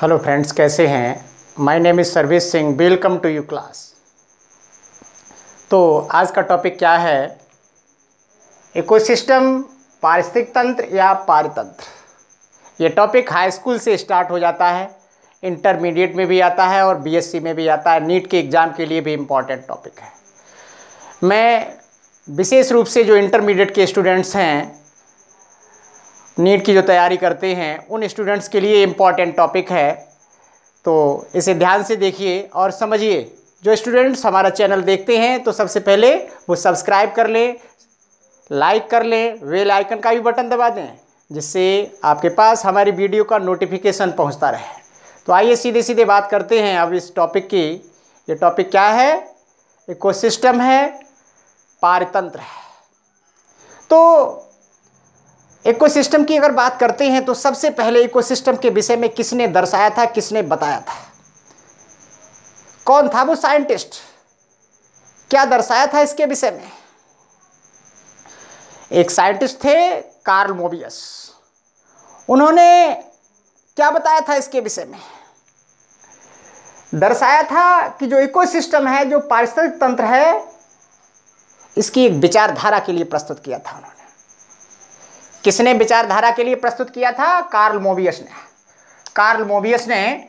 Hello friends, कैसे हैं। My name is Sarvesh Singh. Welcome to you class. तो आज का टॉपिक क्या है? इकोसिस्टम, पारिस्थितिक तंत्र या पारितंत्र। ये टॉपिक हाई स्कूल से स्टार्ट हो जाता है, इंटरमीडिएट में भी आता है और बीएससी में भी आता है। नीट के एग्ज़ाम के लिए भी इम्पॉर्टेंट टॉपिक है। मैं विशेष रूप से जो इंटरमीडिएट के स्टूडेंट्स हैं, नीट की जो तैयारी करते हैं, उन स्टूडेंट्स के लिए इम्पॉर्टेंट टॉपिक है। तो इसे ध्यान से देखिए और समझिए। जो स्टूडेंट्स हमारा चैनल देखते हैं तो सबसे पहले वो सब्सक्राइब कर लें, लाइक कर लें, बेल आइकन का भी बटन दबा दें, जिससे आपके पास हमारी वीडियो का नोटिफिकेशन पहुंचता रहे। तो आइए सीधे सीधे बात करते हैं अब इस टॉपिक की। ये टॉपिक क्या है? इकोसिस्टम है, पारितंत्र है। तो इकोसिस्टम की अगर बात करते हैं तो सबसे पहले इकोसिस्टम के विषय में किसने दर्शाया था, किसने बताया था? कौन था वो साइंटिस्ट? क्या दर्शाया था इसके विषय में? एक साइंटिस्ट थे, कार्ल मोबियस। उन्होंने क्या बताया था इसके विषय में? दर्शाया था कि जो इकोसिस्टम है, जो पारिस्थितिक तंत्र है, इसकी एक विचारधारा के लिए प्रस्तुत किया था उन्होंने। किसने विचारधारा के लिए प्रस्तुत किया था? कार्ल मोबियस ने। कार्ल मोबियस ने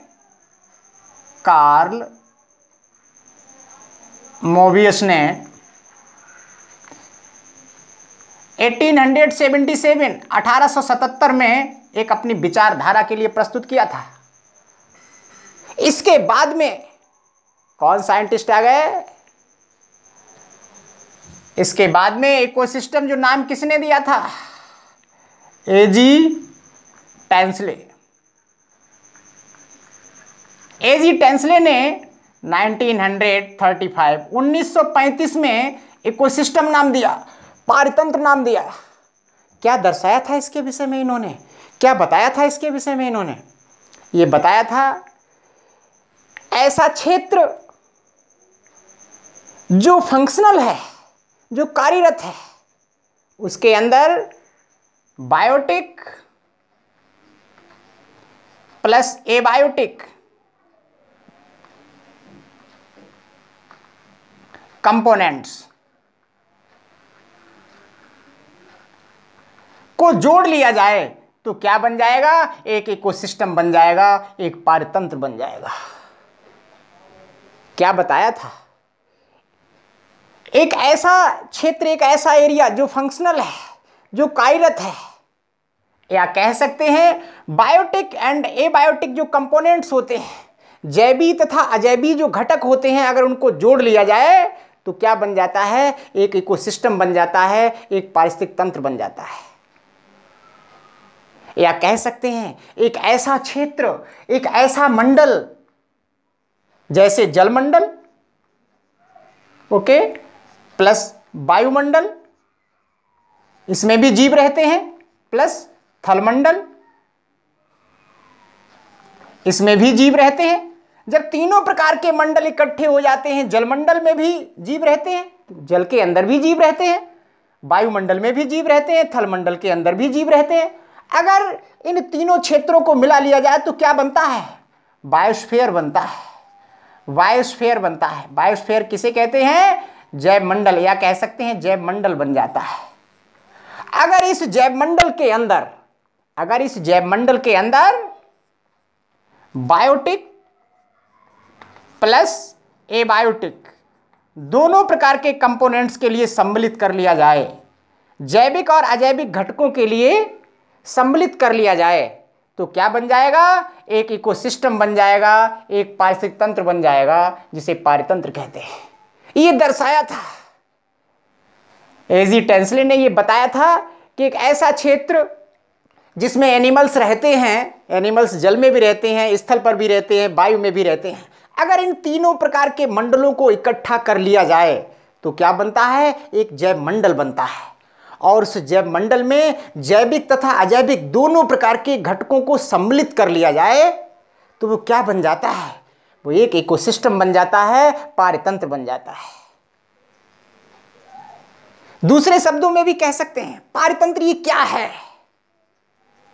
1877 में एक अपनी विचारधारा के लिए प्रस्तुत किया था। इसके बाद में कौन साइंटिस्ट आ गए? इसके बाद में इकोसिस्टम जो नाम किसने दिया था? एजी टेंसले। एजी टेंसले ने 1935 में इकोसिस्टम नाम दिया, पारितंत्र नाम दिया। क्या दर्शाया था इसके विषय में इन्होंने? क्या बताया था इसके विषय में इन्होंने? ये बताया था ऐसा क्षेत्र जो फंक्शनल है, जो कार्यरत है, उसके अंदर बायोटिक प्लस एबायोटिक कंपोनेंट्स को जोड़ लिया जाए तो क्या बन जाएगा? एक इकोसिस्टम बन जाएगा, एक पारितंत्र बन जाएगा। क्या बताया था? एक ऐसा क्षेत्र, एक ऐसा एरिया जो फंक्शनल है, जो कार्यरत है, या कह सकते हैं बायोटिक एंड एबायोटिक जो कंपोनेंट्स होते हैं, जैवी तथा अजैवी जो घटक होते हैं, अगर उनको जोड़ लिया जाए तो क्या बन जाता है? एक इकोसिस्टम बन जाता है, एक पारिस्थितिक तंत्र बन जाता है। या कह सकते हैं एक ऐसा क्षेत्र, एक ऐसा मंडल, जैसे जलमंडल, ओके, प्लस वायुमंडल, इसमें भी जीव रहते हैं, प्लस थलमंडल, इसमें भी जीव रहते हैं। जब तीनों प्रकार के मंडल इकट्ठे हो जाते हैं, जलमंडल में भी जीव रहते हैं, जल के अंदर भी जीव रहते हैं, वायुमंडल में भी जीव रहते हैं, थलमंडल के अंदर भी जीव रहते हैं। अगर इन तीनों क्षेत्रों को मिला लिया जाए तो क्या बनता है? बायोस्फीयर बनता है। बायोस्फीयर बनता है। बायोस्फीयर किसे कहते हैं? जैव मंडल, या कह सकते हैं जैव मंडल बन जाता है। अगर इस जैव मंडल के अंदर बायोटिक प्लस एबायोटिक दोनों प्रकार के कंपोनेंट्स के लिए सम्मिलित कर लिया जाए, जैविक और अजैविक घटकों के लिए सम्मिलित कर लिया जाए, तो क्या बन जाएगा? एक इकोसिस्टम बन जाएगा, एक पारिस्थितिक तंत्र बन जाएगा, जिसे पारितंत्र कहते हैं। ये दर्शाया था एजी टेंसले ने। ये बताया था कि एक ऐसा क्षेत्र जिसमें एनिमल्स रहते हैं, एनिमल्स जल में भी रहते हैं, स्थल पर भी रहते हैं, वायु में भी रहते हैं, अगर इन तीनों प्रकार के मंडलों को इकट्ठा कर लिया जाए तो क्या बनता है? एक जैव मंडल बनता है। और उस जैव मंडल में जैविक तथा अजैविक दोनों प्रकार के घटकों को सम्मिलित कर लिया जाए तो वो क्या बन जाता है? वो एक इकोसिस्टम बन जाता है, पारितंत्र बन जाता है। दूसरे शब्दों में भी कह सकते हैं पारितंत्र ये क्या है?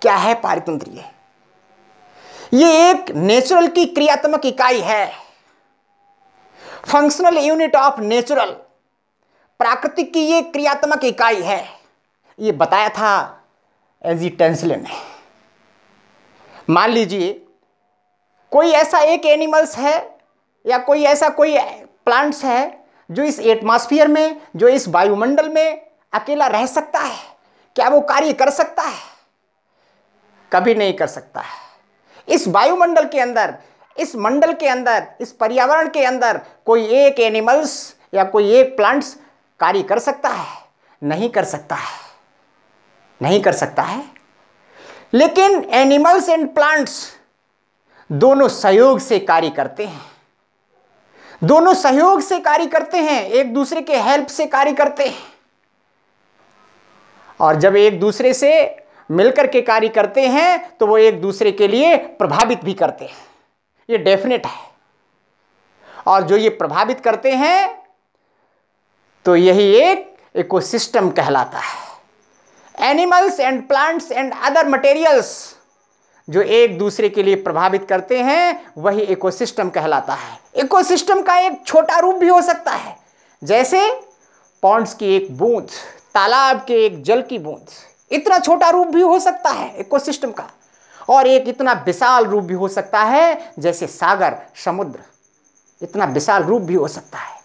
क्या है पारितंत्र? ये एक नेचुरल की क्रियात्मक इकाई है, फंक्शनल यूनिट ऑफ नेचुरल, प्राकृतिक की ये क्रियात्मक इकाई है। ये बताया था एजी टेंसले ने। मान लीजिए कोई ऐसा एक एनिमल्स है या कोई ऐसा कोई प्लांट्स है जो इस एटमॉस्फेयर में, जो इस वायुमंडल में अकेला रह सकता है। क्या वो कार्य कर सकता है? कभी नहीं कर सकता है। इस वायुमंडल के अंदर, इस मंडल के अंदर, इस पर्यावरण के अंदर कोई एक एनिमल्स या कोई एक प्लांट्स कार्य कर सकता है? नहीं कर सकता है, नहीं कर सकता है। लेकिन एनिमल्स एंड प्लांट्स दोनों सहयोग से कार्य करते हैं, दोनों सहयोग से कार्य करते हैं, एक दूसरे के हेल्प से कार्य करते हैं। और जब एक दूसरे से मिलकर के कार्य करते हैं तो वो एक दूसरे के लिए प्रभावित भी करते हैं, ये डेफिनेट है। और जो ये प्रभावित करते हैं तो यही एक इकोसिस्टम कहलाता है। Animals and plants and other materials जो एक दूसरे के लिए प्रभावित करते हैं वही इकोसिस्टम कहलाता है। इकोसिस्टम का एक छोटा रूप भी हो सकता है, जैसे पॉन्ड्स की एक बूंद, तालाब के एक जल की बूंद, इतना छोटा रूप भी हो सकता है इकोसिस्टम का। और एक इतना विशाल रूप भी हो सकता है जैसे सागर, समुद्र, इतना विशाल रूप भी हो सकता है।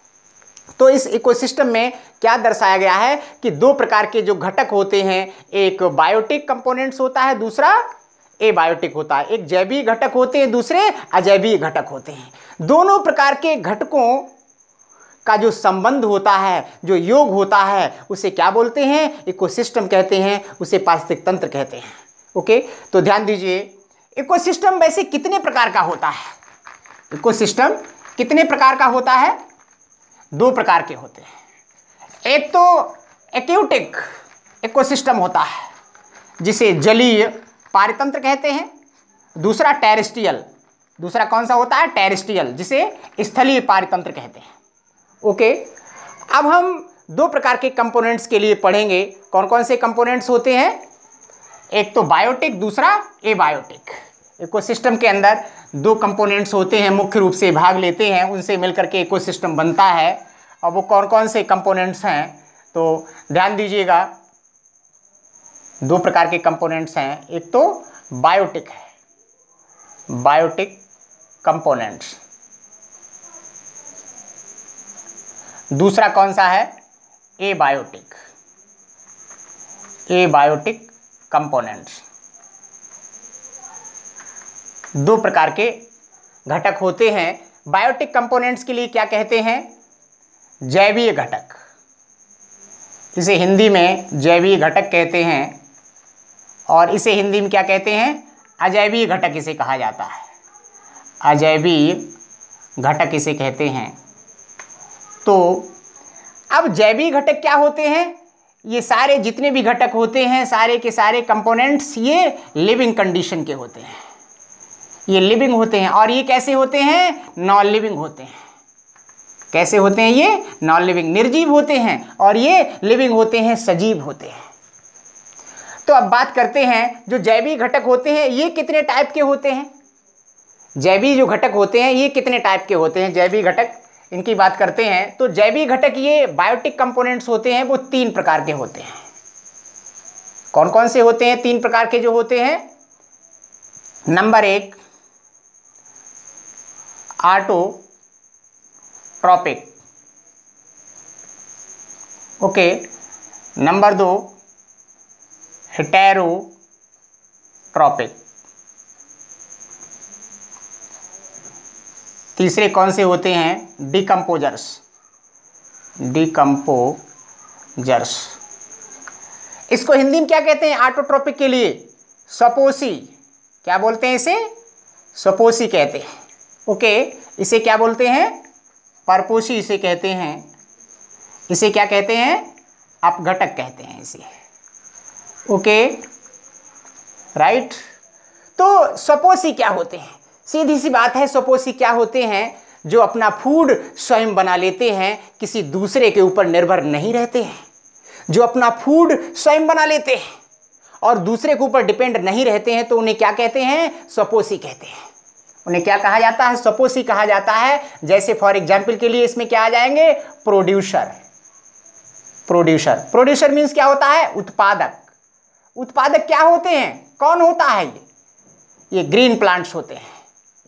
तो इस इकोसिस्टम में क्या दर्शाया गया है कि दो प्रकार के जो घटक होते हैं, एक बायोटिक कंपोनेंट्स होता है, दूसरा एबायोटिक होता है। एक जैविक घटक होते हैं, दूसरे अजैविक घटक होते हैं। दोनों प्रकार के घटकों का जो संबंध होता है, जो योग होता है, उसे क्या बोलते हैं? इकोसिस्टम कहते हैं, उसे पारिस्थितिक तंत्र कहते हैं। ओके, तो ध्यान दीजिए, इकोसिस्टम वैसे कितने प्रकार का होता है? इकोसिस्टम कितने प्रकार का होता है? दो प्रकार के होते हैं। एक तो एक्यूटिक इकोसिस्टम होता है जिसे जलीय पारितंत्र कहते हैं, दूसरा टेरेस्ट्रियल। दूसरा कौन सा होता है? टेरेस्ट्रियल, जिसे स्थलीय पारितंत्र कहते हैं। ओके, अब हम दो प्रकार के कंपोनेंट्स के लिए पढ़ेंगे। कौन कौन से कंपोनेंट्स होते हैं? एक तो बायोटिक, दूसरा एबायोटिक। इकोसिस्टम के अंदर दो कंपोनेंट्स होते हैं, मुख्य रूप से भाग लेते हैं, उनसे मिलकर के इकोसिस्टम बनता है। और वो कौन कौन से कंपोनेंट्स हैं तो ध्यान दीजिएगा। दो प्रकार के कंपोनेंट्स हैं, एक तो बायोटिक है, बायोटिक कंपोनेंट्स, दूसरा कौन सा है? Abiotic, abiotic components. दो प्रकार के घटक होते हैं। बायोटिक कंपोनेंट्स के लिए क्या कहते हैं? जैवीय घटक, इसे हिंदी में जैवीय घटक कहते हैं। और इसे हिंदी में क्या कहते हैं? अजैवीय घटक इसे कहा जाता है, अजैवीय घटक इसे कहते हैं। तो अब जैवीय घटक क्या होते हैं? ये सारे जितने भी घटक होते हैं, सारे के सारे कंपोनेंट्स, ये लिविंग कंडीशन के होते हैं, ये लिविंग होते हैं। और ये कैसे होते हैं? नॉन लिविंग होते हैं। कैसे होते हैं? ये नॉन लिविंग, निर्जीव होते हैं, और ये लिविंग होते हैं, सजीव होते हैं। तो अब बात करते हैं, जो जैविक घटक होते हैं ये कितने टाइप के होते हैं? जैविक जो घटक होते हैं ये कितने टाइप के होते हैं? जैविक घटक, इनकी बात करते हैं। तो जैविक घटक ये बायोटिक कंपोनेंट्स होते हैं, वो तीन प्रकार के होते हैं। कौन कौन से होते हैं? तीन प्रकार के जो होते हैं। नंबर एक, ऑटोट्रॉपिक, ओके। नंबर दो, हेटेरोट्रॉपिक। तीसरे कौन से होते हैं? Decomposers, decomposers. इसको हिंदी में क्या कहते हैं? ऑटोट्रॉपिक के लिए सपोसी, क्या बोलते हैं इसे? सपोसी कहते हैं, ओके। इसे क्या बोलते हैं? परपोषी इसे कहते हैं। इसे क्या कहते हैं? अपघटक कहते हैं इसे, ओके, राइट। तो सपोसी क्या होते हैं? सीधी सी बात है, सपोसी क्या होते हैं? जो अपना फूड स्वयं बना लेते हैं, किसी दूसरे के ऊपर निर्भर नहीं रहते हैं, जो अपना फूड स्वयं बना लेते हैं और दूसरे के ऊपर डिपेंड नहीं रहते हैं तो उन्हें क्या कहते हैं? स्वपोषी कहते हैं। उन्हें क्या कहा जाता है? स्वपोषी कहा जाता है। जैसे फॉर एग्जाम्पल के लिए इसमें क्या आ जाएंगे? प्रोड्यूसर। प्रोड्यूसर, प्रोड्यूसर मीन्स क्या होता है? उत्पादक। उत्पादक क्या होते हैं? कौन होता है ये ग्रीन प्लांट्स होते हैं।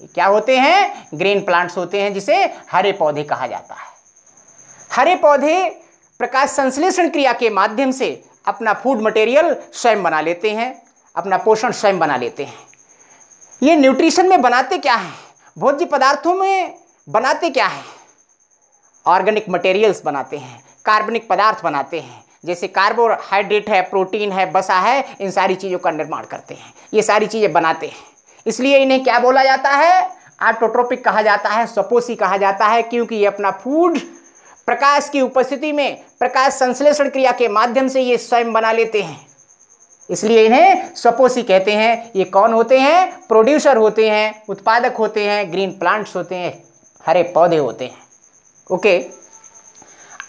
ये क्या होते हैं? ग्रीन प्लांट्स होते हैं, जिसे हरे पौधे कहा जाता है। हरे पौधे प्रकाश संश्लेषण क्रिया के माध्यम से अपना फूड मटेरियल स्वयं बना लेते हैं, अपना पोषण स्वयं बना लेते हैं। ये न्यूट्रिशन में बनाते क्या है? भोज्य पदार्थों में बनाते क्या है? ऑर्गेनिक मटेरियल्स बनाते हैं, कार्बनिक पदार्थ बनाते हैं, जैसे कार्बोहाइड्रेट है, प्रोटीन है, वसा है, इन सारी चीज़ों का निर्माण करते हैं। ये सारी चीज़ें बनाते हैं, इसलिए इन्हें क्या बोला जाता है? ऑटोट्रोपिक कहा जाता है, स्वपोषी कहा जाता है, क्योंकि ये अपना फूड प्रकाश की उपस्थिति में प्रकाश संश्लेषण क्रिया के माध्यम से ये स्वयं बना लेते हैं, इसलिए इन्हें स्वपोषी कहते हैं। ये कौन होते हैं? प्रोड्यूसर होते हैं, उत्पादक होते हैं, ग्रीन प्लांट्स होते हैं, हरे पौधे होते हैं। ओके,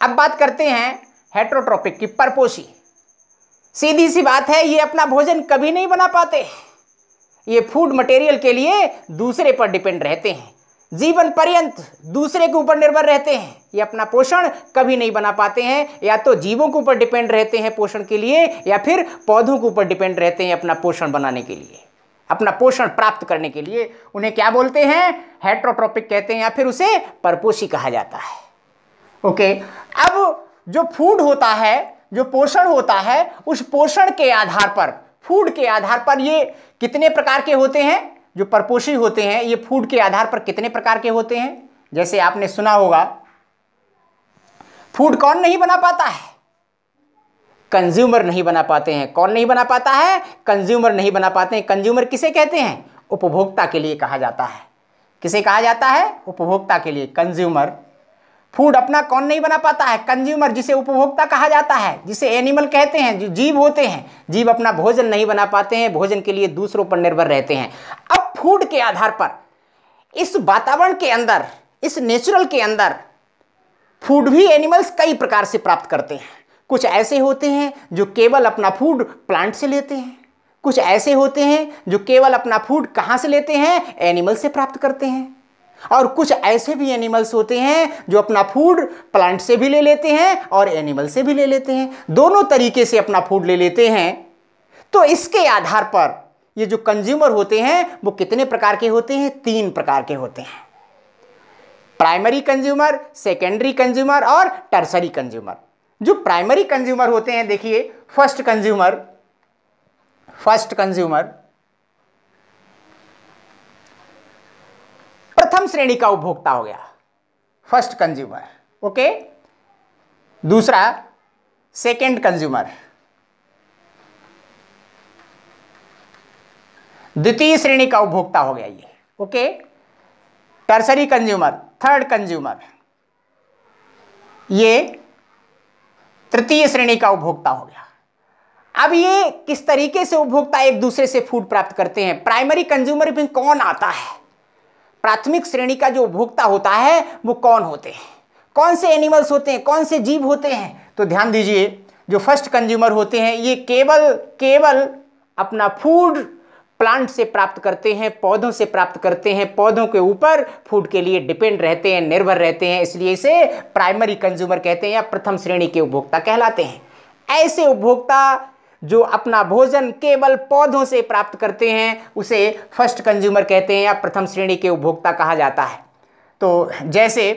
अब बात करते हैं हेटेरोट्रोपिक की, परपोषी। सीधी सी बात है, ये अपना भोजन कभी नहीं बना पाते। ये फूड मटेरियल के लिए दूसरे पर डिपेंड रहते हैं, जीवन पर्यंत दूसरे के ऊपर निर्भर रहते हैं। ये अपना पोषण कभी नहीं बना पाते हैं, या तो जीवों के ऊपर डिपेंड रहते हैं पोषण के लिए, या फिर पौधों के ऊपर डिपेंड रहते हैं अपना पोषण बनाने के लिए, अपना पोषण प्राप्त करने के लिए। उन्हें क्या बोलते हैं? हेटेरोट्रोपिक कहते हैं, या फिर उसे परपोषी कहा जाता है। ओके, अब जो फूड होता है, जो पोषण होता है, उस पोषण के आधार पर, फूड के आधार पर ये कितने प्रकार के होते हैं? जो परपोषी होते हैं ये फूड के आधार पर कितने प्रकार के होते हैं? जैसे आपने सुना होगा, फूड कौन नहीं बना पाता है? कंज्यूमर नहीं बना पाते हैं। कौन नहीं बना पाता है? कंज्यूमर नहीं बना पाते हैं। कंज्यूमर किसे कहते हैं? उपभोक्ता के लिए कहा जाता है। किसे कहा जाता है? उपभोक्ता के लिए, कंज्यूमर। फूड अपना कौन नहीं बना पाता है? कंज्यूमर, जिसे उपभोक्ता कहा जाता है, जिसे एनिमल कहते हैं, जो जीव होते हैं। जीव अपना भोजन नहीं बना पाते हैं, भोजन के लिए दूसरों पर निर्भर रहते हैं। अब फूड के आधार पर इस वातावरण के अंदर, इस नेचुरल के अंदर फूड भी एनिमल्स कई प्रकार से प्राप्त करते हैं। कुछ ऐसे होते हैं जो केवल अपना फूड प्लांट से लेते हैं, कुछ ऐसे होते हैं जो केवल अपना फूड कहाँ से लेते हैं? एनिमल से प्राप्त करते हैं, और कुछ ऐसे भी एनिमल्स होते हैं जो अपना फूड प्लांट से भी ले लेते हैं और एनिमल से भी ले लेते हैं, दोनों तरीके से अपना फूड ले लेते हैं। तो इसके आधार पर ये जो कंज्यूमर होते हैं वो कितने प्रकार के होते हैं? 3 प्रकार के होते हैं। प्राइमरी कंज्यूमर, सेकेंडरी कंज्यूमर और टर्सरी कंज्यूमर। जो प्राइमरी कंज्यूमर होते हैं, देखिए, फर्स्ट कंज्यूमर प्रथम श्रेणी का उपभोक्ता हो गया, फर्स्ट कंज्यूमर। ओके, दूसरा सेकेंड कंज्यूमर, द्वितीय श्रेणी का उपभोक्ता हो गया ये। Okay, tertiary consumer, third consumer, ये तृतीय श्रेणी का उपभोक्ता हो गया। अब ये किस तरीके से उपभोक्ता एक दूसरे से फूड प्राप्त करते हैं? प्राइमरी कंज्यूमर में कौन आता है? प्राथमिक श्रेणी का जो उपभोक्ता होता है वो कौन होते हैं? कौन से एनिमल्स होते हैं? कौन से जीव होते हैं? तो ध्यान दीजिए, जो फर्स्ट कंज्यूमर होते हैं ये केवल अपना फूड प्लांट से प्राप्त करते हैं, पौधों से प्राप्त करते हैं, पौधों के ऊपर फूड के लिए डिपेंड रहते हैं, निर्भर रहते हैं, इसलिए इसे प्राइमरी कंज्यूमर कहते हैं या प्रथम श्रेणी के उपभोक्ता कहलाते हैं। ऐसे उपभोक्ता जो अपना भोजन केवल पौधों से प्राप्त करते हैं उसे फर्स्ट कंज्यूमर कहते हैं या प्रथम श्रेणी के उपभोक्ता कहा जाता है। तो जैसे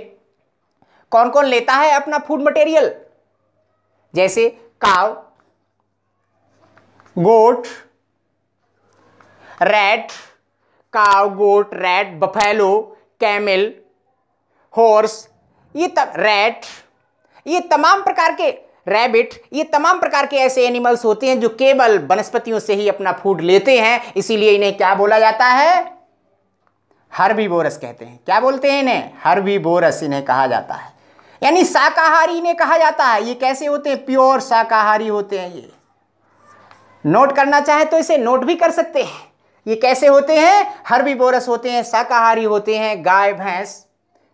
कौन कौन लेता है अपना फूड मटेरियल? जैसे काव, गोट, रैट, काव, गोट, रैट, बफेलो, कैमल, हॉर्स, ये तमाम प्रकार के, रैबिट, ये तमाम प्रकार के ऐसे एनिमल्स होते हैं जो केवल वनस्पतियों से ही अपना फूड लेते हैं, इसीलिए इन्हें क्या बोला जाता है? हर्बीवोरस कहते हैं। क्या बोलते हैं इन्हें? हर्बीवोरस इन्हें कहा जाता है, यानी शाकाहारी इन्हें कहा जाता है। ये कैसे होते हैं? प्योर शाकाहारी होते हैं। ये नोट करना चाहे तो इसे नोट भी कर सकते हैं। ये कैसे होते हैं? हर्बीवोरस होते हैं, शाकाहारी होते हैं। गाय, भैंस,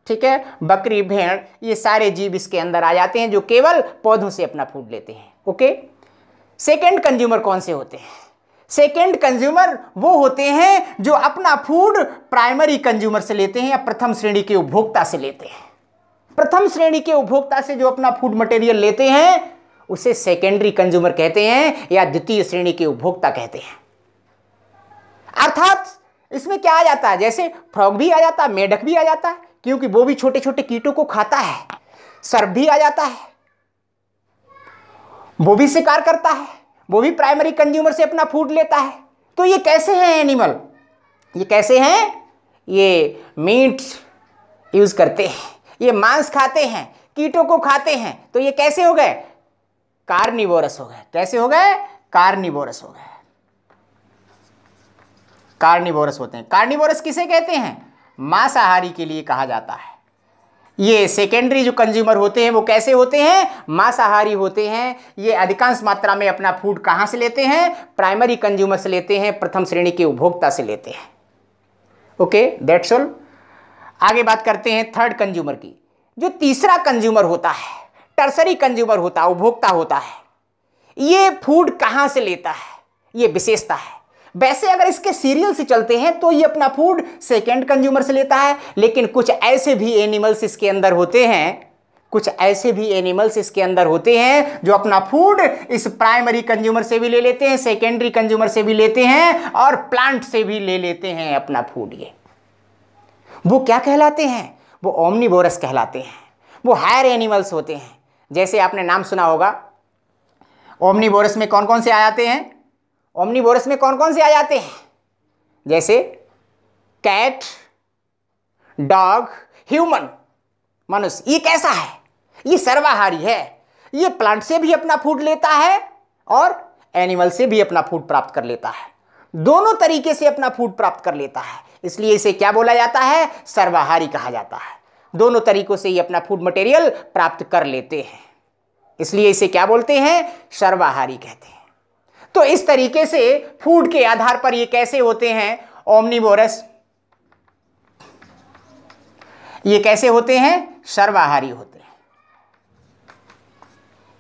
ठीक है, बकरी, भेड़, ये सारे जीव इसके अंदर आ जाते हैं जो केवल पौधों से अपना फूड लेते हैं। ओके, सेकेंड कंज्यूमर कौन से होते हैं? सेकेंड कंज्यूमर वो होते हैं जो अपना फूड प्राइमरी कंज्यूमर से लेते हैं या प्रथम श्रेणी के उपभोक्ता से लेते हैं। प्रथम श्रेणी के उपभोक्ता से जो अपना फूड मटेरियल लेते हैं उसे सेकेंडरी कंज्यूमर कहते हैं या द्वितीय श्रेणी के उपभोक्ता कहते हैं। अर्थात इसमें क्या आ जाता है, जैसे फ्रॉग भी आ जाता है, मेढक भी आ जाता है, क्योंकि वो भी छोटे छोटे कीटों को खाता है। सर्प भी आ जाता है, वो भी शिकार करता है, वो भी प्राइमरी कंज्यूमर से अपना फूड लेता है। तो ये कैसे हैं एनिमल, ये कैसे हैं, ये मीट यूज करते हैं, ये मांस खाते हैं, कीटों को खाते हैं। तो ये कैसे हो गए, कार्निवोरस हो गए। कैसे हो गए, कार्निवोरस हो गए, कार्निवोरस होते हैं। कार्निवोरस किसे कहते हैं, मांसाहारी के लिए कहा जाता है। ये सेकेंडरी जो कंज्यूमर होते हैं वो कैसे होते हैं, मांसाहारी होते हैं। ये अधिकांश मात्रा में अपना फूड कहां से लेते हैं, प्राइमरी कंज्यूमर से लेते हैं, प्रथम श्रेणी के उपभोक्ता से लेते हैं। Okay, that's all. आगे बात करते हैं थर्ड कंज्यूमर की। जो तीसरा कंज्यूमर होता है, टर्सरी कंज्यूमर होता है, उपभोक्ता होता है, ये फूड कहां से लेता है, ये विशेषता है। वैसे अगर इसके सीरियल से चलते हैं तो ये अपना फूड सेकेंड कंज्यूमर से लेता है, लेकिन कुछ ऐसे भी एनिमल्स इसके अंदर होते हैं, कुछ ऐसे भी एनिमल्स इसके अंदर होते हैं जो अपना फूड इस प्राइमरी कंज्यूमर से भी ले लेते हैं, सेकेंडरी कंज्यूमर से भी लेते हैं और प्लांट से भी ले लेते हैं अपना फूड। ये वो क्या कहलाते हैं, वो ओमनिवोरस कहलाते हैं। वो हायर एनिमल्स होते हैं। जैसे आपने नाम सुना होगा, ओमनिवोरस में कौन कौन से आ जाते हैं, ओमनिवोरस में कौन कौन से आ जाते हैं, जैसे कैट, डॉग, ह्यूमन, मनुष्य। ये कैसा है, ये सर्वाहारी है। ये प्लांट से भी अपना फूड लेता है और एनिमल से भी अपना फूड प्राप्त कर लेता है, दोनों तरीके से अपना फूड प्राप्त कर लेता है। इसलिए इसे क्या बोला जाता है, सर्वाहारी कहा जाता है। दोनों तरीकों से ये अपना फूड मटेरियल प्राप्त कर लेते हैं, इसलिए इसे क्या बोलते हैं, सर्वाहारी कहते हैं। तो इस तरीके से फूड के आधार पर ये कैसे होते हैं, ओमनिवोरस, ये कैसे होते हैं, सर्वाहारी होते हैं।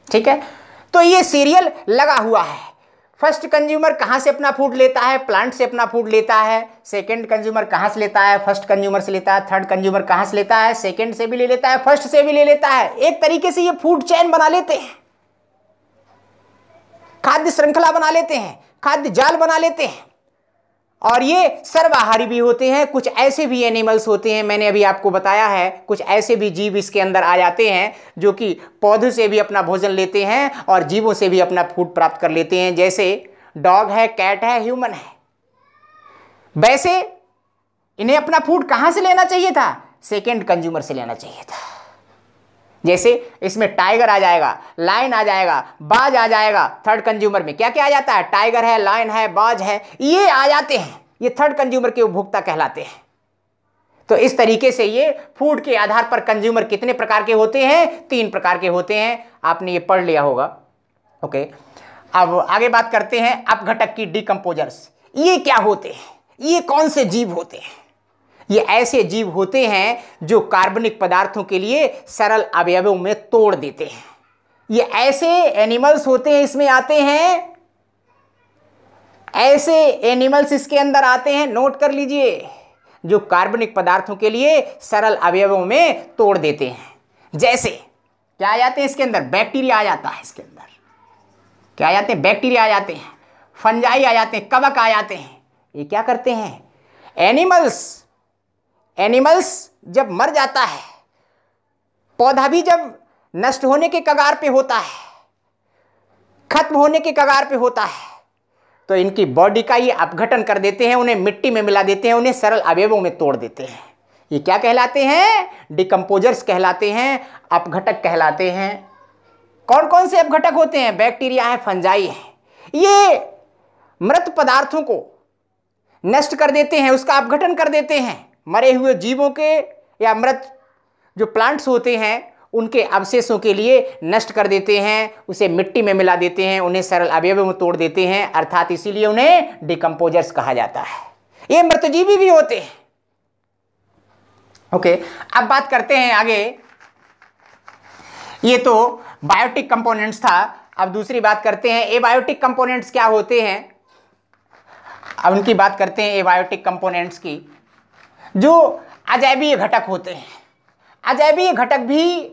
ठीक है, तो ये सीरियल लगा हुआ है। फर्स्ट कंज्यूमर कहां से अपना फूड लेता है, प्लांट से अपना फूड लेता है। सेकंड कंज्यूमर कहां से लेता है, फर्स्ट कंज्यूमर से लेता है। थर्ड कंज्यूमर कहां से लेता है, सेकंड से भी ले लेता है, फर्स्ट से भी ले लेता है। एक तरीके से ये फूड चेन बना लेते हैं, खाद्य श्रृंखला बना लेते हैं, खाद्य जाल बना लेते हैं। और ये सर्वाहारी भी होते हैं। कुछ ऐसे भी एनिमल्स होते हैं, मैंने अभी आपको बताया है, कुछ ऐसे भी जीव इसके अंदर आ जाते हैं जो कि पौधों से भी अपना भोजन लेते हैं और जीवों से भी अपना फूड प्राप्त कर लेते हैं। जैसे डॉग है, कैट है, ह्यूमन है। वैसे इन्हें अपना फूड कहां से लेना चाहिए था, सेकेंड कंज्यूमर से लेना चाहिए था। जैसे इसमें टाइगर आ जाएगा, लायन आ जाएगा, बाज आ जाएगा। थर्ड कंज्यूमर में क्या क्या आ जाता है, टाइगर है, लायन है, बाज है, ये आ जाते हैं। ये थर्ड कंज्यूमर के उपभोक्ता कहलाते हैं। तो इस तरीके से ये फूड के आधार पर कंज्यूमर कितने प्रकार के होते हैं, 3 प्रकार के होते हैं। आपने ये पढ़ लिया होगा। ओके, अब आगे बात करते हैं अपघटक की, डिकम्पोजर्स। ये क्या होते हैं, ये कौन से जीव होते हैं? ये ऐसे जीव होते हैं जो कार्बनिक पदार्थों के लिए सरल अवयवों में तोड़ देते हैं। ये ऐसे एनिमल्स होते हैं, इसमें आते हैं, ऐसे एनिमल्स इसके अंदर आते हैं, नोट कर लीजिए, जो कार्बनिक पदार्थों के लिए सरल अवयवों में तोड़ देते हैं। जैसे क्या आ जाते हैं इसके अंदर, बैक्टीरिया आ जाता है इसके अंदर। क्या आ जाते हैं, बैक्टीरिया आ जाते हैं, फंजाई आ जाते हैं, कवक आ जाते हैं। ये क्या करते हैं, एनिमल्स जब मर जाता है, पौधा भी जब नष्ट होने के कगार पे होता है, खत्म होने के कगार पे होता है, तो इनकी बॉडी का ये अपघटन कर देते हैं, उन्हें मिट्टी में मिला देते हैं, उन्हें सरल अवयवों में तोड़ देते हैं। ये क्या कहलाते हैं, डिकम्पोजर्स कहलाते हैं, अपघटक कहलाते हैं। कौन कौन से अपघटक होते हैं, बैक्टीरिया है, फंजाई है। ये मृत पदार्थों को नष्ट कर देते हैं, उसका अपघटन कर देते हैं। मरे हुए जीवों के या मृत जो प्लांट्स होते हैं उनके अवशेषों के लिए नष्ट कर देते हैं, उसे मिट्टी में मिला देते हैं, उन्हें सरल अवयवों में तोड़ देते हैं। अर्थात इसीलिए उन्हें डिकम्पोजर्स कहा जाता है। ये मृतजीवी भी होते हैं। ओके, अब बात करते हैं आगे। ये तो बायोटिक कंपोनेंट्स था। अब दूसरी बात करते हैं एबायोटिक कंपोनेंट्स क्या होते हैं। अब उनकी बात करते हैं एबायोटिक कंपोनेंट्स की, जो अजैवीय घटक होते हैं। अजैवीय घटक भी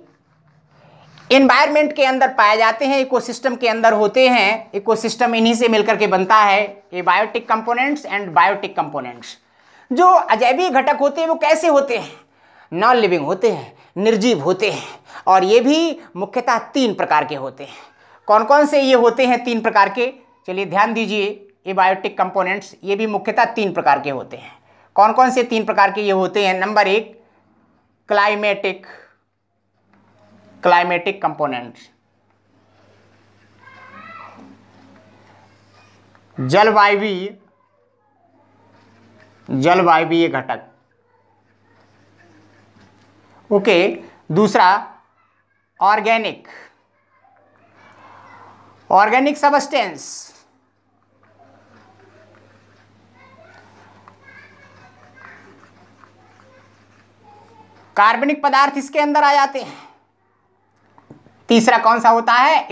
एनवायरनमेंट के अंदर पाए जाते हैं, इकोसिस्टम के अंदर होते हैं। इकोसिस्टम इन्हीं से मिलकर के बनता है, abiotic components and biotic components. जो अजैवीय घटक होते हैं वो कैसे होते हैं? नॉन लिविंग होते हैं, निर्जीव होते हैं, और ये भी मुख्यतः 3 प्रकार के होते हैं। कौन कौन से ये होते हैं 3 प्रकार के? चलिए ध्यान दीजिए, एबायोटिक कंपोनेंट्स ये भी मुख्यतः 3 प्रकार के होते हैं। कौन कौन से 3 प्रकार के ये होते हैं? नंबर 1 क्लाइमेटिक कंपोनेंट्स, जलवायवीय घटक। ओके। दूसरा ऑर्गेनिक सबस्टेंस, कार्बनिक पदार्थ इसके अंदर आ जाते हैं। तीसरा कौन सा होता है?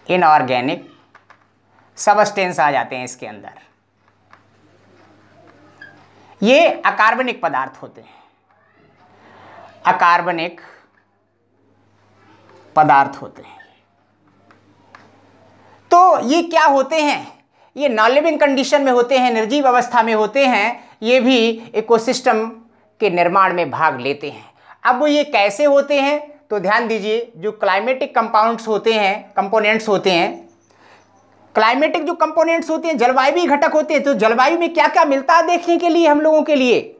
इनऑर्गेनिक सबस्टेंस आ जाते हैं इसके अंदर। ये अकार्बनिक पदार्थ होते हैं, अकार्बनिक पदार्थ होते हैं। तो ये क्या होते हैं? ये नॉन लिविंग कंडीशन में होते हैं, निर्जीव अवस्था में होते हैं। ये भी इकोसिस्टम के निर्माण में भाग लेते हैं। अब वो ये कैसे होते हैं? तो ध्यान दीजिए, जो क्लाइमेटिक कंपाउंड्स होते हैं, कंपोनेंट्स होते हैं, क्लाइमेटिक जो कंपोनेंट्स होते हैं, जलवायु घटक होते हैं। तो जलवायु में क्या क्या मिलता है देखने के लिए हम लोगों के लिए?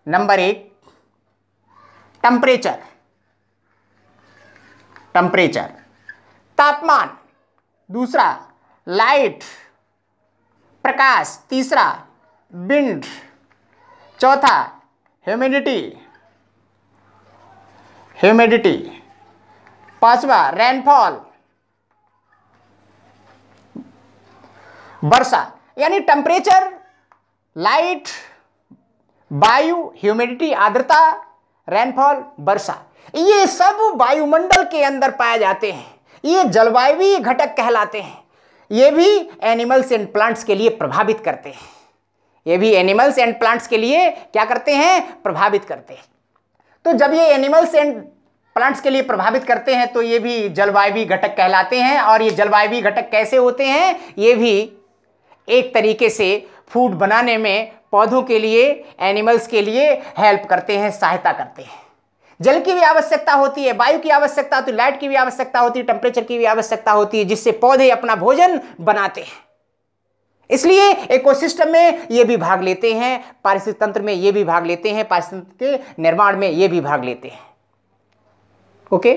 नंबर 1 टेम्परेचर, तापमान। दूसरा लाइट, प्रकाश। तीसरा विंड। चौथा ह्यूमिडिटी। पांचवा रेनफॉल, वर्षा। यानी टेम्परेचर, लाइट, वायु, ह्यूमिडिटी आर्द्रता, रेनफॉल, वर्षा, ये सब वायुमंडल के अंदर पाए जाते हैं। ये जलवायु घटक कहलाते हैं। ये भी एनिमल्स एंड प्लांट्स के लिए प्रभावित करते हैं। ये भी एनिमल्स एंड प्लांट्स के लिए क्या करते हैं? प्रभावित करते हैं। तो जब ये एनिमल्स एंड प्लांट्स के लिए प्रभावित करते हैं तो ये भी जलवायु घटक कहलाते हैं। और ये जलवायु घटक कैसे होते हैं? ये भी एक तरीके से फूड बनाने में पौधों के लिए, एनिमल्स के लिए हेल्प करते हैं, सहायता करते हैं। जल की भी आवश्यकता होती है, वायु की आवश्यकता होती है, लाइट की भी आवश्यकता होती है, टेम्परेचर की भी आवश्यकता होती है, जिससे पौधे अपना भोजन बनाते हैं। इसलिए इकोसिस्टम में ये भी भाग लेते हैं, पारिस्थितिक तंत्र में ये भी भाग लेते हैं, पारिस्थितिक के निर्माण में ये भी भाग लेते हैं। ओके,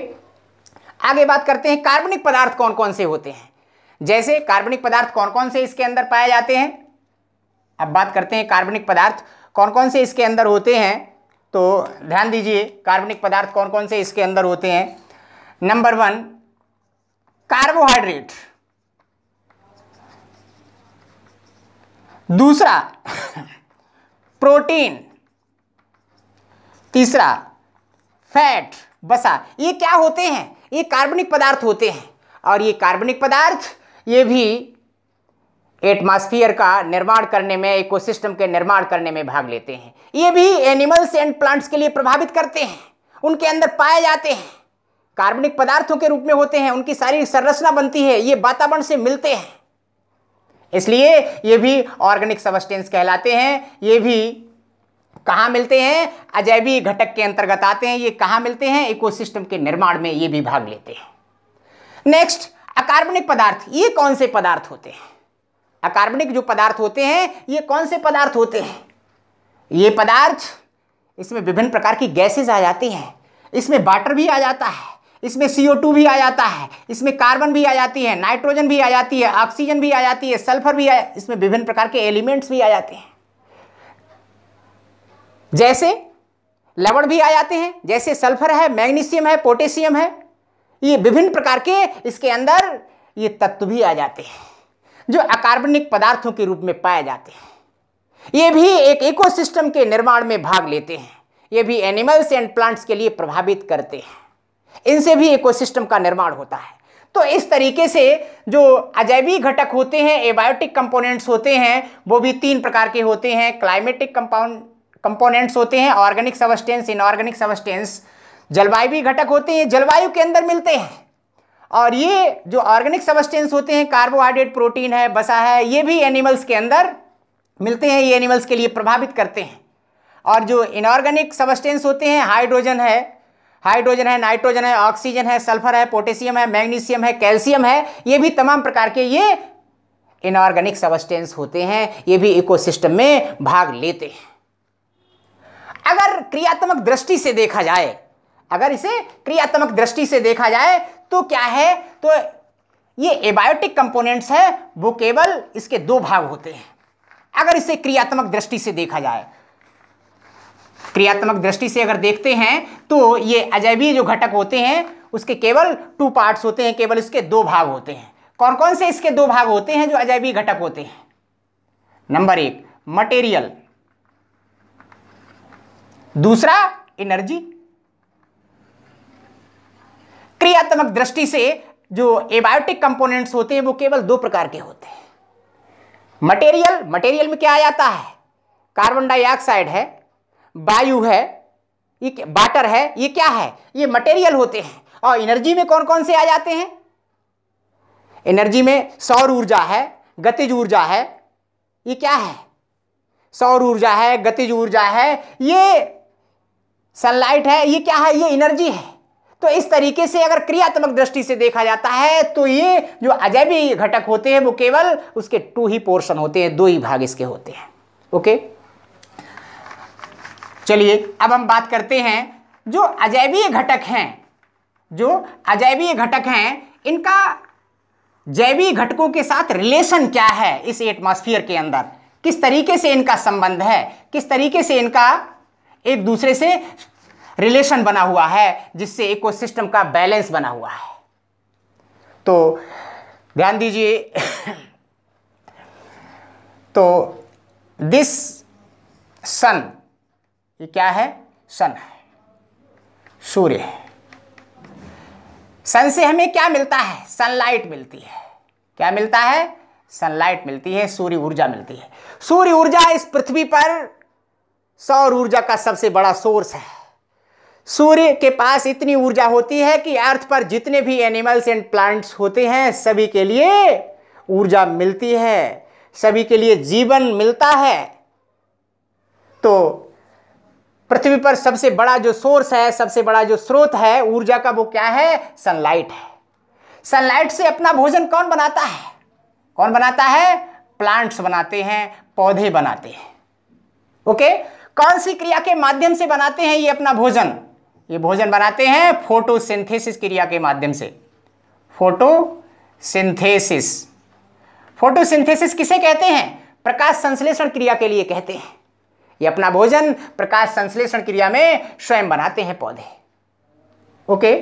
आगे बात करते हैं कार्बनिक पदार्थ कौन कौन से होते हैं। जैसे कार्बनिक पदार्थ कौन कौन से इसके अंदर पाए जाते हैं। अब बात करते हैं कार्बनिक पदार्थ कौन कौन से इसके अंदर होते हैं। तो ध्यान दीजिए, कार्बनिक पदार्थ कौन कौन से इसके अंदर होते हैं। Number 1 carbohydrate. दूसरा प्रोटीन। तीसरा फैट, वसा। ये क्या होते हैं? ये कार्बनिक पदार्थ होते हैं। और ये कार्बनिक पदार्थ ये भी एटमॉस्फेयर का निर्माण करने में, इकोसिस्टम के निर्माण करने में भाग लेते हैं। ये भी एनिमल्स एंड प्लांट्स के लिए प्रभावित करते हैं, उनके अंदर पाए जाते हैं, कार्बनिक पदार्थों के रूप में होते हैं, उनकी सारी संरचना बनती है, ये वातावरण से मिलते हैं। इसलिए ये भी ऑर्गेनिक सबस्टेंस कहलाते हैं। ये भी कहाँ मिलते हैं? अजैवीय घटक के अंतर्गत आते हैं। ये कहाँ मिलते हैं? इकोसिस्टम के निर्माण में ये भी भाग लेते हैं। नेक्स्ट अकार्बनिक पदार्थ। ये कौन से पदार्थ होते हैं? अकार्बनिक जो पदार्थ होते हैं ये कौन से पदार्थ होते हैं? ये पदार्थ, इसमें विभिन्न प्रकार की गैसेज आ जाती हैं। इसमें वाटर भी आ जाता है, इसमें CO2 भी आ जाता है, इसमें कार्बन भी आ जाती है, नाइट्रोजन भी आ जाती है, ऑक्सीजन भी आ जाती है, सल्फर भी आ, इसमें विभिन्न प्रकार के एलिमेंट्स भी आ जाते हैं। जैसे लवण भी आ जाते हैं, जैसे सल्फर है, मैग्नीशियम है, पोटेशियम है। ये विभिन्न प्रकार के इसके अंदर ये तत्व भी आ जाते हैं जो अकार्बनिक पदार्थों के रूप में पाए जाते हैं। ये भी एक इकोसिस्टम के निर्माण में भाग लेते हैं। ये भी एनिमल्स एंड प्लांट्स के लिए प्रभावित करते हैं। इनसे भी इकोसिस्टम का निर्माण होता है। तो इस तरीके से जो अजैविक घटक होते हैं, एबायोटिक कंपोनेंट्स होते हैं, वो भी 3 प्रकार के होते हैं। क्लाइमेटिक कंपोनेंट्स होते हैं, ऑर्गेनिक सबस्टेंस, इनऑर्गेनिक सबस्टेंस। जलवायु घटक होते हैं, जलवायु के अंदर मिलते हैं। और ये जो ऑर्गेनिक सबस्टेंस होते हैं, कार्बोहाइड्रेट, प्रोटीन है, वसा है, ये भी एनिमल्स के अंदर मिलते हैं, ये एनिमल्स के लिए प्रभावित करते हैं। और जो इनऑर्गेनिक सबस्टेंस होते हैं, हाइड्रोजन है, नाइट्रोजन है, ऑक्सीजन है, सल्फर है, पोटेशियम है, मैग्नीशियम है, कैल्शियम है, ये भी तमाम प्रकार के ये इनऑर्गेनिक सबस्टेंस होते हैं, ये भी इकोसिस्टम में भाग लेते हैं। अगर क्रियात्मक दृष्टि से देखा जाए, अगर इसे क्रियात्मक दृष्टि से देखा जाए तो क्या है, तो ये एबायोटिक कंपोनेंट्स है, वो केवल इसके 2 भाग होते हैं। अगर इसे क्रियात्मक दृष्टि से देखा जाए, क्रियात्मक दृष्टि से अगर देखते हैं तो ये अजैविक जो घटक होते हैं उसके केवल 2 पार्ट्स होते हैं, केवल इसके 2 भाग होते हैं। कौन कौन से इसके 2 भाग होते हैं जो अजैविक घटक होते हैं? नंबर 1 मटेरियल, दूसरा एनर्जी। क्रियात्मक दृष्टि से जो एबायोटिक कंपोनेंट्स होते हैं वो केवल 2 प्रकार के होते हैं। मटेरियल में क्या आ जाता है? कार्बन डाइऑक्साइड है, वायु है, ये वाटर है, ये क्या है? ये मटेरियल होते हैं। और एनर्जी में कौन कौन से आ जाते हैं? एनर्जी में सौर ऊर्जा है, गतिज ऊर्जा है, ये क्या है? सौर ऊर्जा है, गतिज ऊर्जा है, ये सनलाइट है, ये क्या है? ये एनर्जी है। तो इस तरीके से अगर क्रियात्मक दृष्टि से देखा जाता है तो ये जो अजैविक घटक होते हैं वो केवल उसके 2 ही पोर्शन होते हैं, 2 ही भाग इसके होते हैं। ओके, चलिए अब हम बात करते हैं जो अजैविक घटक हैं, इनका जैविक घटकों के साथ रिलेशन क्या है इस एटमॉस्फेयर के अंदर, किस तरीके से इनका संबंध है, किस तरीके से इनका एक दूसरे से रिलेशन बना हुआ है, जिससे इकोसिस्टम का बैलेंस बना हुआ है। तो ध्यान दीजिए तो दिस सन, ये क्या है? सन है, सूर्य है। सन से हमें क्या मिलता है? सनलाइट मिलती है। क्या मिलता है? सनलाइट मिलती है, सूर्य ऊर्जा मिलती है। सूर्य ऊर्जा इस पृथ्वी पर सौर ऊर्जा का सबसे बड़ा सोर्स है। सूर्य के पास इतनी ऊर्जा होती है कि अर्थ पर जितने भी एनिमल्स एंड प्लांट्स होते हैं सभी के लिए ऊर्जा मिलती है, सभी के लिए जीवन मिलता है। तो पृथ्वी पर सबसे बड़ा जो सोर्स है, सबसे बड़ा जो स्रोत है ऊर्जा का, वो क्या है? सनलाइट है। सनलाइट से अपना भोजन कौन बनाता है? कौन बनाता है? प्लांट्स बनाते हैं, पौधे बनाते हैं। ओके, कौन सी क्रिया के माध्यम से बनाते हैं ये अपना भोजन? ये भोजन बनाते हैं फोटोसिंथेसिस क्रिया के माध्यम से। फोटोसिंथेसिस, फोटोसिंथेसिस किसे कहते हैं? प्रकाश संश्लेषण क्रिया के लिए कहते हैं। ये अपना भोजन प्रकाश संश्लेषण क्रिया में स्वयं बनाते हैं पौधे। ओके,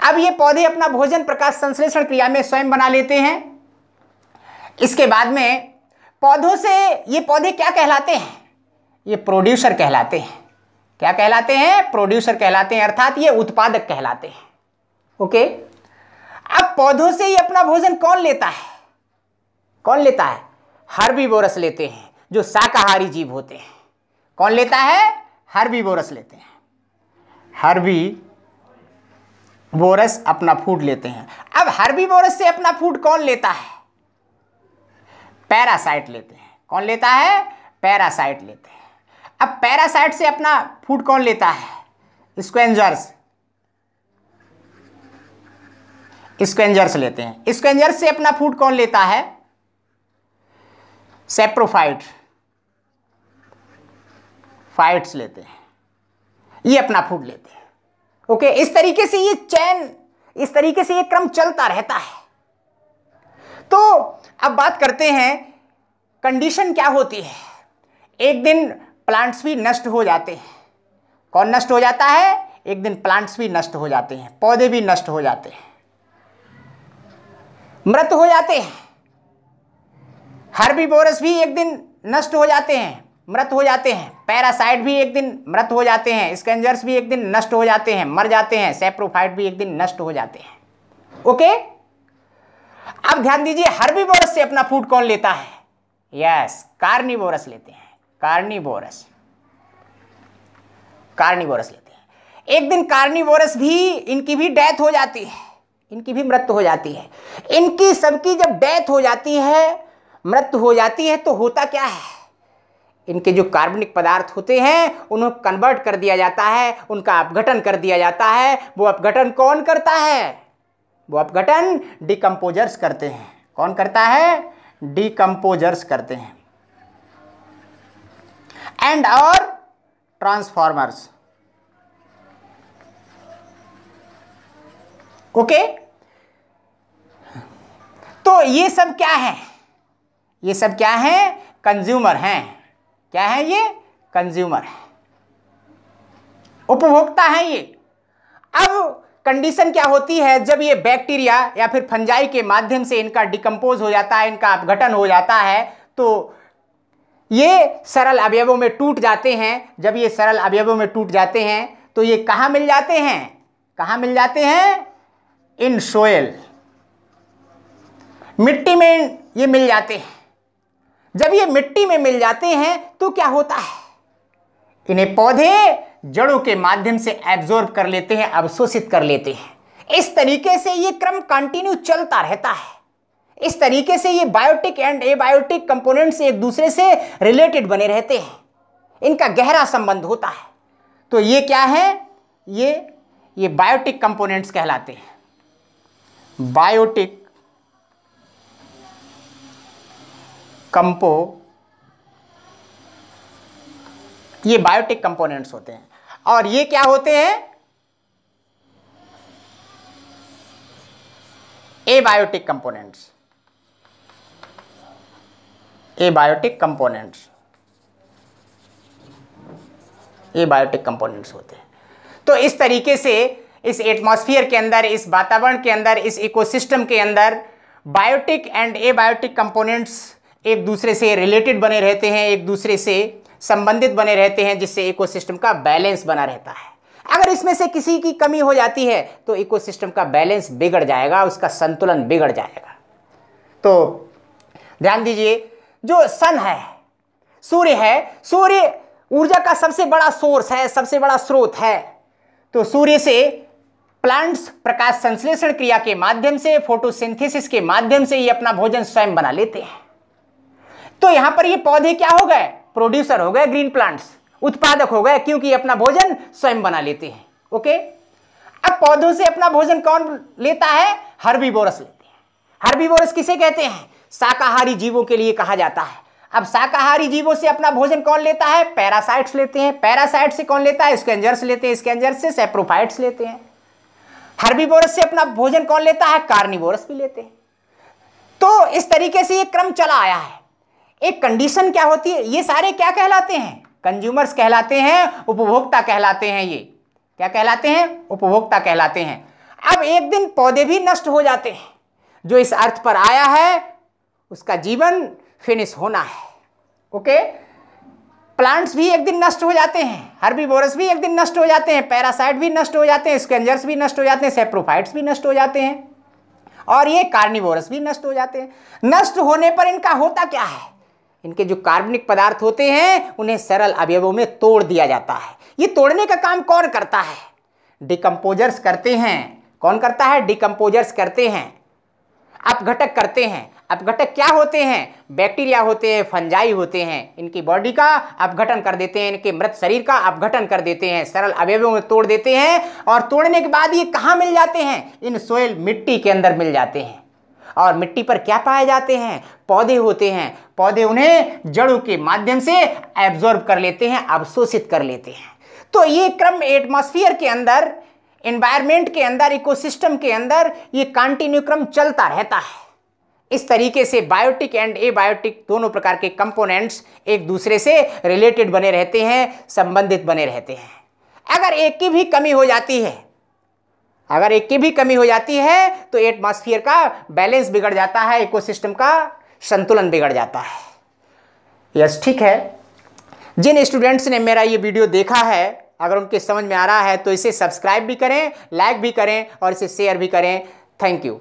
अब ये पौधे अपना भोजन प्रकाश संश्लेषण क्रिया में स्वयं बना लेते हैं। इसके बाद में पौधों से ये पौधे क्या कहलाते हैं? ये प्रोड्यूसर कहलाते हैं। क्या कहलाते हैं? प्रोड्यूसर कहलाते हैं, अर्थात ये उत्पादक कहलाते हैं। ओके, अब पौधों से ये अपना भोजन कौन लेता है? कौन लेता है? हर्बीवोरस लेते हैं, जो शाकाहारी जीव होते हैं। कौन लेता है? हर्बीवोरस लेते हैं। हर्बीवोरस अपना फूड लेते हैं। अब हर्बीवोरस से अपना फूड कौन लेता है? पैरासाइट लेते हैं। कौन लेता है? पैरासाइट लेते हैं। अब पैरासाइट से अपना फूड कौन लेता है? स्क्वेंजर्स लेते हैं। स्क्वेंजर्स से अपना फूड कौन लेता है? फाइट्स लेते हैं, ये अपना फूड लेते हैं। ओके, इस तरीके से ये चैन, इस तरीके से ये क्रम चलता रहता है। तो अब बात करते हैं कंडीशन क्या होती है। एक दिन प्लांट्स भी नष्ट हो जाते हैं। कौन नष्ट हो जाता है? एक दिन प्लांट्स भी नष्ट हो जाते हैं, पौधे भी नष्ट हो जाते हैं, मृत हो जाते हैं। हर्बीवोरस भी एक दिन नष्ट हो जाते हैं, मृत हो जाते हैं। पैरासाइट भी एक दिन मृत हो जाते हैं। स्कैंजर्स भी एक दिन नष्ट हो जाते हैं, मर जाते हैं। सैप्रोफाइट भी एक दिन नष्ट हो जाते हैं। ओके, अब ध्यान दीजिए, हर्बीवोरस से अपना फूड कौन लेता है? यस, कार्निवोरस लेते हैं, कार्निवोरस लेते हैं। एक दिन कार्निवोरस भी, इनकी भी डेथ हो जाती है, इनकी भी मृत्यु हो जाती है। इनकी सबकी जब डेथ हो जाती है, मृत्यु हो जाती है, तो होता क्या है, इनके जो कार्बनिक पदार्थ होते हैं उन्हें कन्वर्ट कर दिया जाता है, उनका अपघटन कर दिया जाता है। वो अपघटन कौन करता है? वो अपघटन डिकम्पोजर्स करते हैं। कौन करता है? डिकम्पोजर्स करते हैं। एंड और ट्रांसफॉर्मर्स। ओके, तो ये सब क्या है? ये सब क्या है? कंज्यूमर हैं। क्या है ये? कंज्यूमर है, उपभोक्ता है ये। अब कंडीशन क्या होती है, जब ये बैक्टीरिया या फिर फंजाई के माध्यम से इनका डिकम्पोज हो जाता है, इनका अपघटन हो जाता है, तो ये सरल अवयवों में टूट जाते हैं। जब ये सरल अवयवों में टूट जाते हैं तो ये कहाँ मिल जाते हैं? कहाँ मिल जाते हैं? इन सोयल, मिट्टी में ये मिल जाते हैं। जब ये मिट्टी में मिल जाते हैं तो क्या होता है, इन्हें पौधे जड़ों के माध्यम से एब्जॉर्ब कर लेते हैं, अवशोषित कर लेते हैं। इस तरीके से ये क्रम कंटिन्यू चलता रहता है। इस तरीके से ये बायोटिक एंड एबायोटिक कंपोनेंट्स एक दूसरे से रिलेटेड बने रहते हैं, इनका गहरा संबंध होता है। तो ये क्या है? ये बायोटिक कंपोनेंट्स कहलाते हैं। बायोटिक ये बायोटिक कंपोनेंट्स होते हैं। और ये क्या होते हैं? Abiotic components. Abiotic components, abiotic components होते हैं। तो इस तरीके से इस एटमॉस्फेयर के अंदर, इस वातावरण के अंदर, इस इकोसिस्टम के अंदर बायोटिक एंड एबायोटिक कंपोनेंट्स एक दूसरे से रिलेटेड बने रहते हैं, एक दूसरे से संबंधित बने रहते हैं, जिससे इकोसिस्टम का बैलेंस बना रहता है। अगर इसमें से किसी की कमी हो जाती है तो इकोसिस्टम का बैलेंस बिगड़ जाएगा, उसका संतुलन बिगड़ जाएगा। तो ध्यान दीजिए, जो सन है, सूर्य है, सूर्य ऊर्जा का सबसे बड़ा सोर्स है, सबसे बड़ा स्रोत है। तो सूर्य से प्लांट्स प्रकाश संश्लेषण क्रिया के माध्यम से, फोटोसिंथेसिस के माध्यम से ये अपना भोजन स्वयं बना लेते हैं। तो यहां पर ये पौधे क्या हो गए? प्रोड्यूसर हो गए, ग्रीन प्लांट्स उत्पादक हो गए, क्योंकि अपना भोजन स्वयं बना लेते हैं। ओके, अब पौधों से अपना भोजन कौन लेता है? हर्बीवोरस लेते हैं। हर्बीवोरस किसे कहते हैं? शाकाहारी जीवों के लिए कहा जाता है। अब शाकाहारी जीवों से अपना भोजन कौन लेता है? पैरासाइट्स लेते हैं। पैरासाइट से कौन लेता है? स्कैवेंजर्स लेते हैं। स्कैवेंजर्स से सैप्रोफाइट्स लेते हैं। हर्बीवोरस से अपना भोजन कौन लेता है? कार्निवोरस भी लेते हैं। तो इस तरीके से ये क्रम चला आया है। एक कंडीशन क्या होती है, ये सारे क्या कहलाते हैं? कंज्यूमर्स कहलाते हैं, उपभोक्ता कहलाते हैं। ये क्या कहलाते हैं? उपभोक्ता कहलाते हैं। अब एक दिन पौधे भी नष्ट हो जाते हैं। जो इस अर्थ पर आया है उसका जीवन फिनिश होना है। ओके, प्लांट्स भी एक दिन नष्ट हो जाते हैं, हर्बीवोरस भी एक दिन नष्ट हो जाते हैं, पैरासाइट भी नष्ट हो जाते हैं, स्कैवेंजर्स भी नष्ट हो जाते हैं, सैप्रोफाइट्स भी नष्ट हो जाते हैं, और ये कार्निवोरस भी नष्ट हो जाते हैं। नष्ट होने पर इनका होता क्या है? इनके जो कार्बनिक पदार्थ होते हैं उन्हें सरल अवयवों में तोड़ दिया जाता है। ये तोड़ने का काम कौन करता है? डिकम्पोजर्स करते हैं। कौन करता है? डिकम्पोजर्स करते हैं, अपघटक करते हैं। अपघटक क्या होते हैं? बैक्टीरिया होते हैं, फंजाई होते हैं। इनकी बॉडी का अपघटन कर देते हैं, इनके मृत शरीर का अपघटन कर देते हैं, सरल अवयवों में तोड़ देते हैं। और तोड़ने के बाद ये कहाँ मिल जाते हैं? इन सोयल, मिट्टी के अंदर मिल जाते हैं। और मिट्टी पर क्या पाए जाते हैं? पौधे होते हैं। पौधे उन्हें जड़ों के माध्यम से एब्जॉर्ब कर लेते हैं, अवशोषित कर लेते हैं। तो ये क्रम एटमॉस्फेयर के अंदर, एनवायरनमेंट के अंदर, इकोसिस्टम के अंदर ये कंटिन्यू क्रम चलता रहता है। इस तरीके से बायोटिक एंड एबायोटिक दोनों प्रकार के कंपोनेंट्स एक दूसरे से रिलेटेड बने रहते हैं, संबंधित बने रहते हैं। अगर एक की भी कमी हो जाती है, अगर एक की भी कमी हो जाती है तो एटमॉस्फेयर का बैलेंस बिगड़ जाता है, इकोसिस्टम का संतुलन बिगड़ जाता है। यस, ठीक है। जिन स्टूडेंट्स ने मेरा ये वीडियो देखा है, अगर उनके समझ में आ रहा है तो इसे सब्सक्राइब भी करें, लाइक भी करें और इसे शेयर भी करें। Thank you.